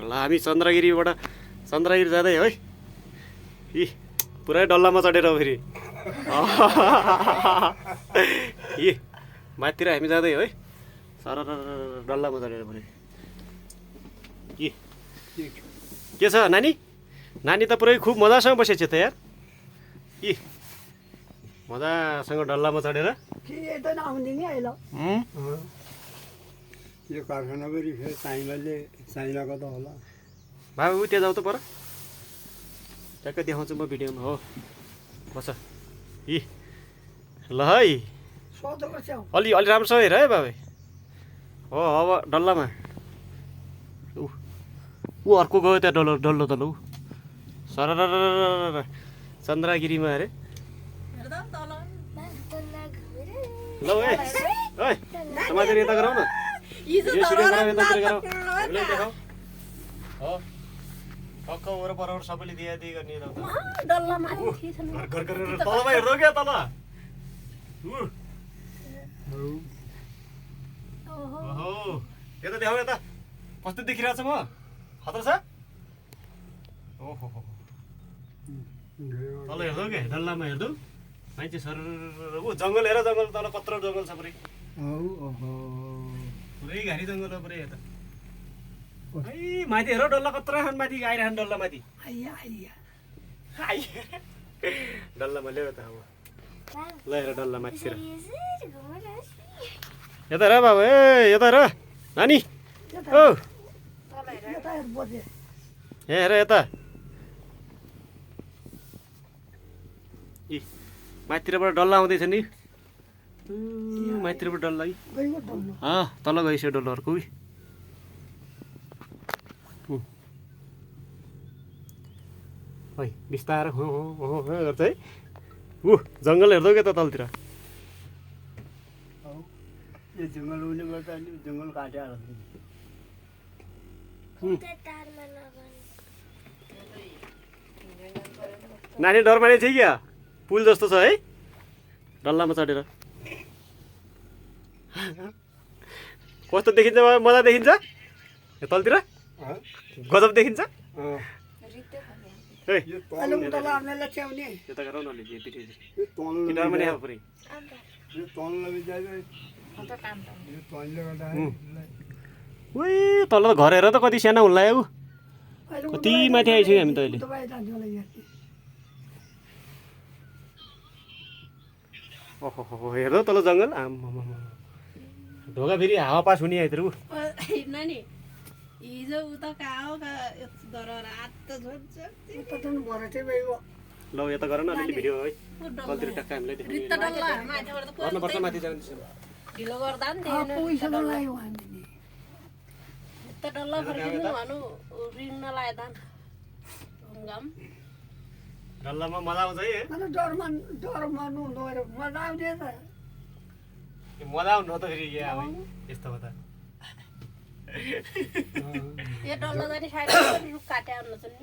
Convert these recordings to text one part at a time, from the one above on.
ल हामी चन्द्रगिरीबाट चन्द्रगिरी जाँदै है इ पुरै डल्लामा चढेर फेरि इ माथितिर हामी जाँदै है सर डल्लामा चढेर फेरि इ के छ नानी नानी त पुरै खुब मजासँग बसेछ त यार इ मजासँग डल्लामा चढेर यो कारखाना पनि फेरि चाइनाको त होला बाबु उ त्यहाँ जाऊ त पर ट्याक्कै देखाउँछु म भिडियोमा हो बस इ ल है अलि अलि राम्रोसँग हेर है बाबे हो अब डल्लामा ऊ अर्को गयो त्यहाँ डल्लो डल्लो त लौ सर चन्द्रगिरीमा अरे ल है है समातेर यता गराउ न यो सुरु गराउ यतातिर गराउ हामीलाई देखाऊ हो टक्क वरपर सबैले दियादी गर्ने घर घर तलमा हेर्दौ क्या तल ओहो यता देखाऊ यता कस्तो देखिरहेको छ म खतरा छ ओहो तल हेर्दौ के डल्लामा हेर्दौ मान्छे सर ऊ जङ्गल हेर जङ्गल तल कत्रो जङ्गल छ पुरै पुरै घारी जङ्गल हो पुरै यता है माथि हेर डल्ला कत्रो खान माथि आइरहन् डल्ला माथि डल्लामा ल्याउ त अब ल हेर डल्ला माथि सिर यता हेर बाबु ए यता हेर नानी ओ हेर यता इ माथितिरबाट डल्ला आउँदैछ नि माथितिरबाट डल्ला तल गइसक्यो डल्ला अर्को है बिस्तारो गर्छ है ऊ जङ्गल हेर्दौ क्या त तलतिर यो जङ्गल उनीबाट जङ्गल काटेर नानी डर माने थियो क्या पुल जस्तो छ है डल्लामा चढेर कस्तो देखिन्छ मजा देखिन्छ यो तलतिर गजब देखिन्छ यता गराउ न डर माने अब पुरै उही तल त घर हेर त कति सानो हुन लाग्यो कति माथि आइसक्यो हामी त अहिले ओहो हेर्दौ तल जङ्गल ढोका फेरि हावा पास हुने आइतिर ऊ हिजो उता कहाँ ल यता गर न अलिअलि भिडियो है तलतिर टक्क हामीलाई गर्नुपर्छ माथि जान्छ ढिलो गर्दा नि डल्ला फर्किनु भनु ऋण नलाए त डल्लामा मजा आउँछ है मजा आउनु त फेरि अब यस्तो हो त यो डल्ला जाने साइड रुख काटे आउनु छ नि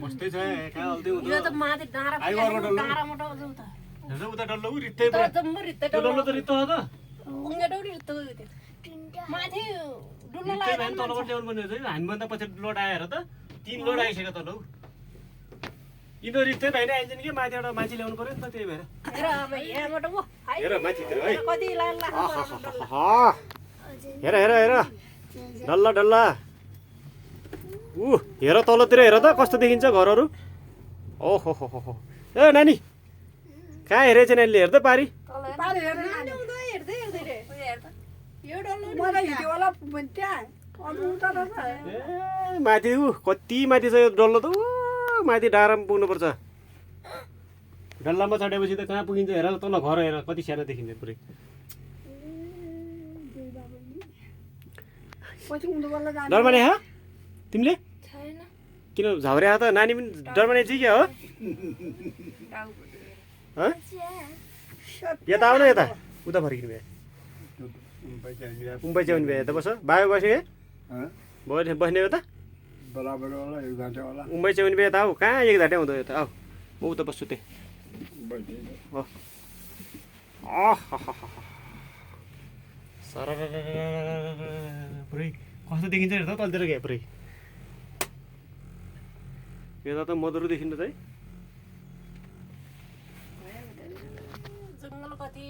मस्तै छ कहाँ हल्दै हुँदो यो त माथि डाँडा मोटो जाऊ त हेर्छ उता डल्लो उ रित्तै डल्लो त रित्तो हो त माथि रित्तै भए नि तलबाट ल्याउनु पर्ने रहेछ हामीभन्दा पछि लोड आएर त 3 लोड आइसक्यो तल हौ यिनीहरू रित्तै भएर आइन्छन् कि माथि एउटा मान्छे ल्याउनु पर्यो नि त त्यही भएर हेर माथितिर है हेर हेर हेर डल्ला डल्ला ऊ हेर तलतिर हेर त कस्तो देखिन्छ घरहरू ओहो हो हो ए नानी कहाँ हेरेछ नानीले हेर्दै पारी माथि ऊ कति माथि छ यो डल्लो त ऊ माथि डाँडामा पुग्नुपर्छ डल्लामा चढेपछि त कहाँ पुगिन्छ हेर तल घर हेर कति सानो देखिन्छ पुरै डर माने हो तिमीले किन झौरे त नानी पनि डर माने चाहिँ क्या हो यता आउन यता उता फर्किनु भए उम्पाइ च्याउनु भए यता बस बायो बस्यो बस्ने हो त उम्पाइ च्याउनु भए यता आऊ कहाँ एक घाटे हुँदो यता आऊ म उता बस्छु त्यही पुरै कस्तो देखिन्छ हेर्दा तलतिर क्या पुरै यता त मधुरो देखिन्छ है जङ्गल कति